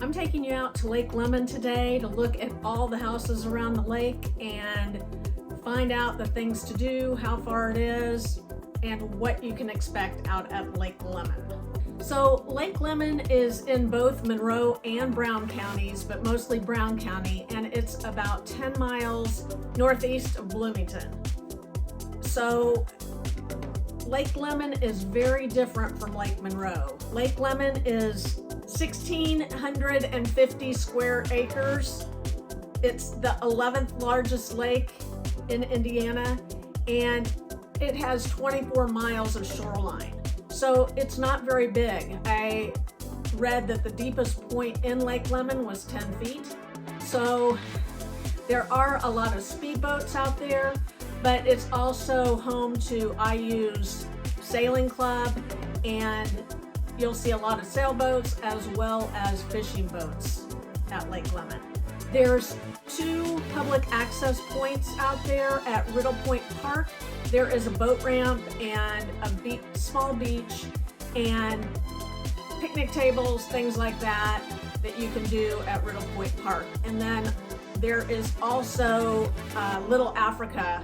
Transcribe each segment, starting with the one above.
I'm taking you out to Lake Lemon today to look at all the houses around the lake and find out the things to do, how far it is, and what you can expect out at Lake Lemon. So Lake Lemon is in both Monroe and Brown counties, but mostly Brown County, and it's about 10 miles northeast of Bloomington. So Lake Lemon is very different from Lake Monroe. Lake Lemon is 1,650 square acres. It's the 11th largest lake in Indiana, and it has 24 miles of shoreline. So it's not very big. I read that the deepest point in Lake Lemon was 10 feet. So there are a lot of speedboats out there, but it's also home to IU's sailing club, and you'll see a lot of sailboats as well as fishing boats at Lake Lemon. There's 2 public access points out there at Riddle Point Park. There is a boat ramp and a small beach and picnic tables, things like that you can do at Riddle Point Park. And then there is also Little Africa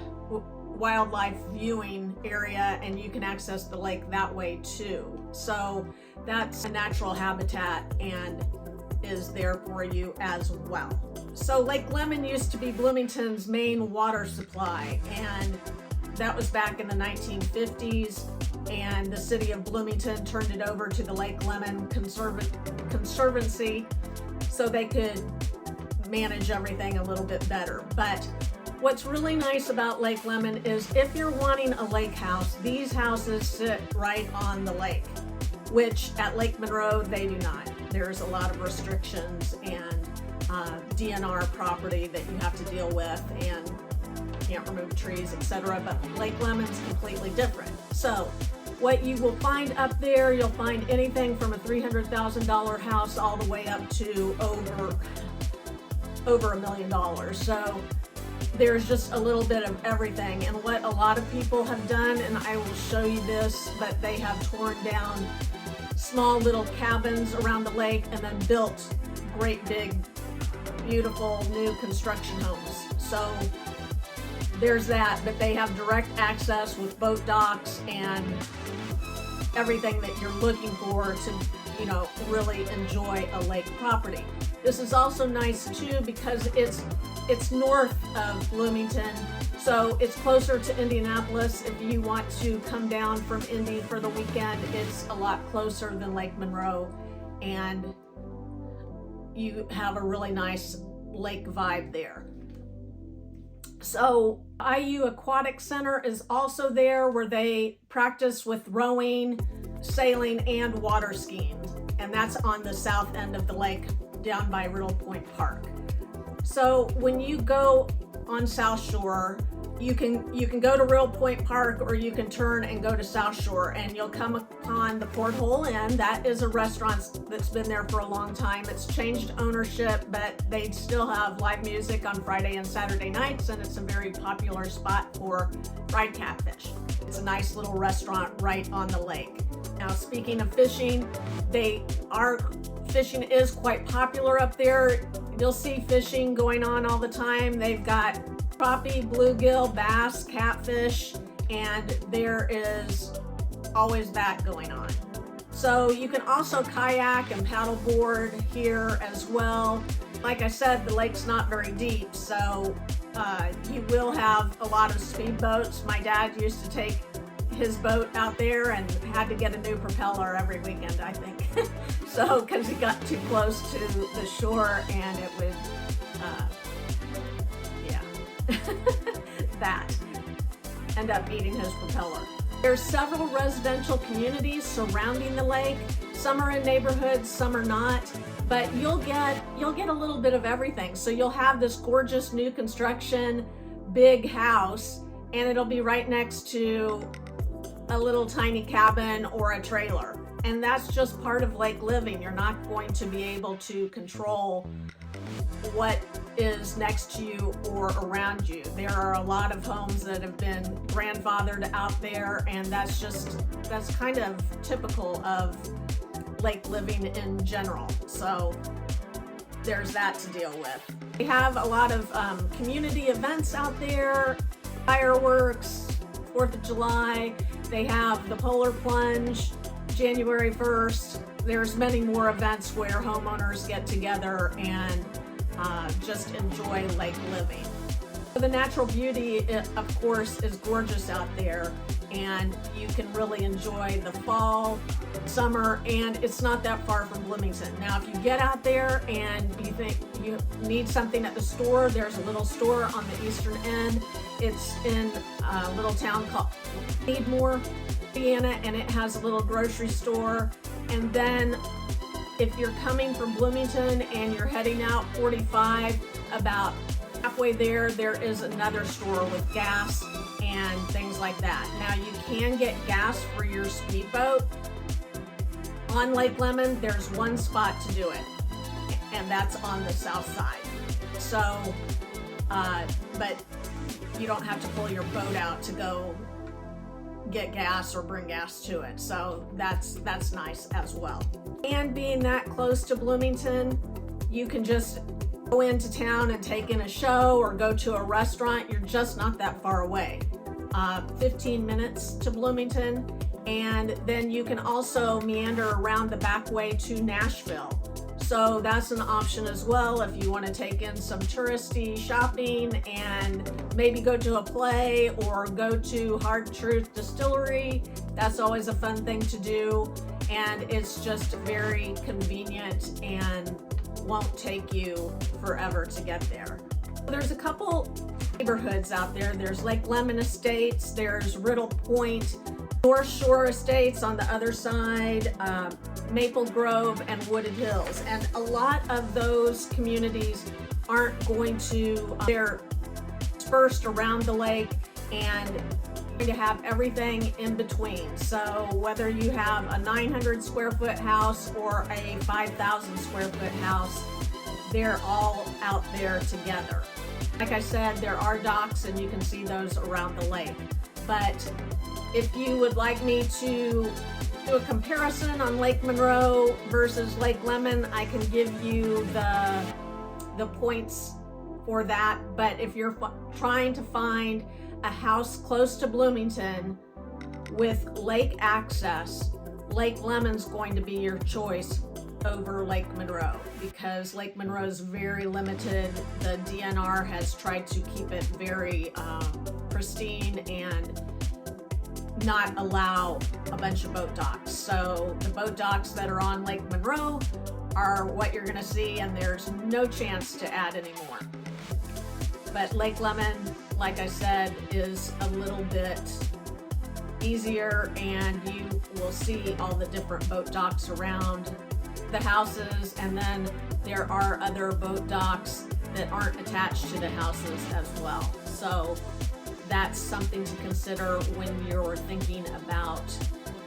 wildlife viewing area, and you can access the lake that way too. So that's a natural habitat and is there for you as well. So Lake Lemon used to be Bloomington's main water supply, and that was back in the 1950s, and the city of Bloomington turned it over to the Lake Lemon Conservancy so they could manage everything a little bit better. But what's really nice about Lake Lemon is if you're wanting a lake house, these houses sit right on the lake, which at Lake Monroe they do not. There's a lot of restrictions and DNR property that you have to deal with, and can't remove trees, etc. But Lake Lemon's completely different. So what you will find up there, you'll find anything from a $300,000 house all the way up to over $1 million. So there's just a little bit of everything. And what a lot of people have done, and I will show you this, but they have torn down small little cabins around the lake and then built great big beautiful new construction homes. So there's that, but they have direct access with boat docks and everything that you're looking for to, really enjoy a lake property. This is also nice too because it's north of Bloomington, so it's closer to Indianapolis. If you want to come down from Indy for the weekend, it's a lot closer than Lake Monroe, and you have a really nice lake vibe there. So IU Aquatic Center is also there, where they practice with rowing, sailing, and water skiing, and that's on the south end of the lake down by Riddle Point Park. So when you go on South Shore, you can go to Riddle Point Park, or you can turn and go to South Shore, and you'll come upon the Porthole Inn. That is a restaurant that's been there for a long time. It's changed ownership, but they still have live music on Friday and Saturday nights, and it's a very popular spot for fried catfish. It's a nice little restaurant right on the lake. Now, speaking of fishing, fishing is quite popular up there. You'll see fishing going on all the time. They've got crappie, bluegill, bass, catfish, and there is always that going on. So you can also kayak and paddleboard here as well. Like I said, the lake's not very deep, so you will have a lot of speedboats. My dad used to take his boat out there and had to get a new propeller every weekend, I think. So, because he got too close to the shore and it would, that end up eating his propeller. There's several residential communities surrounding the lake. Some are in neighborhoods, some are not, but you'll get a little bit of everything. So you'll have this gorgeous new construction, big house, and it'll be right next to a little tiny cabin or a trailer. And that's just part of lake living. You're not going to be able to control what is next to you or around you. There are a lot of homes that have been grandfathered out there, and that's kind of typical of lake living in general. So there's that to deal with. They have a lot of community events out there, fireworks, 4th of July. They have the Polar Plunge, January 1st. There's many more events where homeowners get together and just enjoy lake living. The natural beauty, of course, is gorgeous out there, and you can really enjoy the fall, summer, and it's not that far from Bloomington. Now, if you get out there and you think you need something at the store, there's a little store on the eastern end. It's in a little town called Needmore, Indiana, and it has a little grocery store. And then if you're coming from Bloomington and you're heading out 45, about halfway there is another store with gas and things like that. Now, you can get gas for your speedboat on Lake Lemon. There's one spot to do it, and that's on the south side. So, but you don't have to pull your boat out to go get gas or bring gas to it. So that's nice as well. And being that close to Bloomington, you can just go into town and take in a show or go to a restaurant. You're just not that far away. 15 minutes to Bloomington. And then you can also meander around the back way to Nashville. So that's an option as well if you want to take in some touristy shopping and maybe go to a play or go to Hard Truth Distillery. That's always a fun thing to do, and it's just very convenient and won't take you forever to get there. There's a couple neighborhoods out there. There's Lake Lemon Estates, there's Riddle Point, North Shore Estates on the other side, Maple Grove, and Wooded Hills. And a lot of those communities aren't going to, they're dispersed around the lake and going to have everything in between. So whether you have a 900 square foot house or a 5,000 square foot house, they're all out there together. Like I said, there are docks and you can see those around the lake. But if you would like me to do a comparison on Lake Monroe versus Lake Lemon, I can give you the points for that. But if you're trying to find a house close to Bloomington with lake access, Lake Lemon's going to be your choice over Lake Monroe, because Lake Monroe is very limited. The DNR has tried to keep it very pristine and not allow a bunch of boat docks. So the boat docks that are on Lake Monroe are what you're gonna see, and there's no chance to add any more. But Lake Lemon, like I said, is a little bit easier, and you will see all the different boat docks around the houses, and then there are other boat docks that aren't attached to the houses as well. So that's something to consider when you're thinking about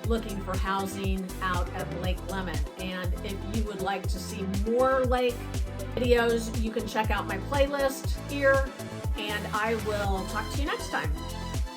looking for housing out at Lake Lemon. And if you would like to see more lake videos, you can check out my playlist here, and I will talk to you next time.